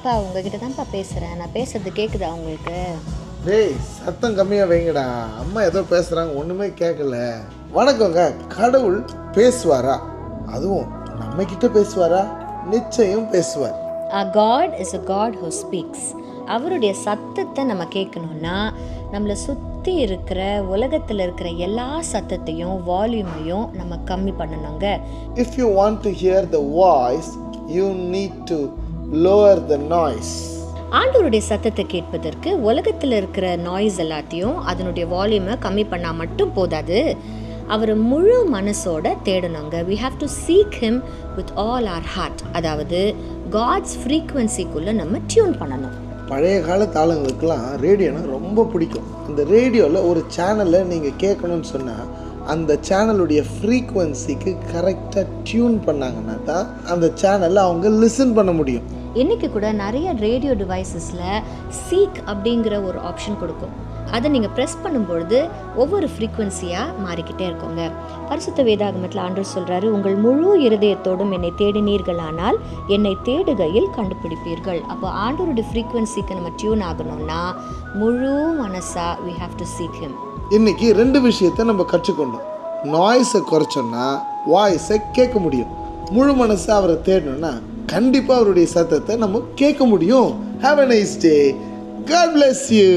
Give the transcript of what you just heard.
அப்பா உங்ககிட்ட தான்ப்பா பேசுகிறேன், நான் பேசுறது கேட்குதா உங்களுக்கு? டேய் சத்தம் கம்மியாக வைங்கடா, அம்மா ஏதோ பேசுகிறாங்க ஒன்றுமே கேட்கல. வணக்கங்க. கடவுள் பேசுவாரா? அதுவும் நம்மக்கிட்ட பேசுவாரா? நிச்சயம் பேசுவார். God is a God who speaks. அவருடைய சத்தத்தை நம்ம கேட்கணுன்னா நம்மளை சுற்றி இருக்கிற உலகத்தில் இருக்கிற எல்லா சத்தத்தையும் வால்யூமையும் நம்ம கம்மி பண்ணணுங்க. If you want to hear the voice, you need to lower the noise. ஆண்டவருடைய சத்தத்தை கேட்பதற்கு உலகத்தில் இருக்கிற நாய்ஸ் எல்லாத்தையும் அதனுடைய வால்யூமை கம்மி பண்ணால் மட்டும் போதாது, அவர் முழு மனசோட தேடணுங்க. we have to seek him with all our heart. அதாவது God's frequencyக்குள்ளே நம்ம டியூன் பண்ணணும். பழைய காலத்து ஆளுங்களுக்கெல்லாம் ரேடியோனா ரொம்ப பிடிக்கும். அந்த ரேடியோவில் ஒரு சேனலை நீங்கள் கேட்கணும்னு சொன்னால் அந்த சேனலுடைய ஃப்ரீக்குவன்சிக்கு கரெக்டாக டியூன் பண்ணாங்கன்னா தான் அந்த சேனலை அவங்க லிசன் பண்ண முடியும். இன்றைக்கி கூட நிறைய ரேடியோ டிவைசஸில் சீக் அப்படிங்கிற ஒரு ஆப்ஷன் கொடுக்கும். அதை நீங்கள் ப்ரெஸ் பண்ணும்பொழுது ஒவ்வொரு ஃப்ரீக்குவன்சியாக மாறிக்கிட்டே இருக்குங்க. பரிசுத்த வேதாகமத்தில் ஆண்டவர் சொல்கிறாரு, உங்கள் முழு இருதயத்தோடும் என்னை தேடினீர்களானால் என்னை தேடுகையில் கண்டுபிடிப்பீர்கள். அப்போ ஆண்டவருடைய ஃப்ரீக்குவன்சிக்கு நம்ம டியூன் ஆகணும்னா முழு மனசாக we have to seek him. இன்றைக்கி 2 விஷயத்தை நம்ம கற்றுக்கொண்டோம். நாய்ஸை குறைச்சோன்னா வாய்ஸை கேட்க முடியும். முழு மனசை அவரை தேடணும்னா கண்டிப்பாக அவருடைய சத்தத்தை நம்ம கேட்க முடியும். Have a nice day. God bless you.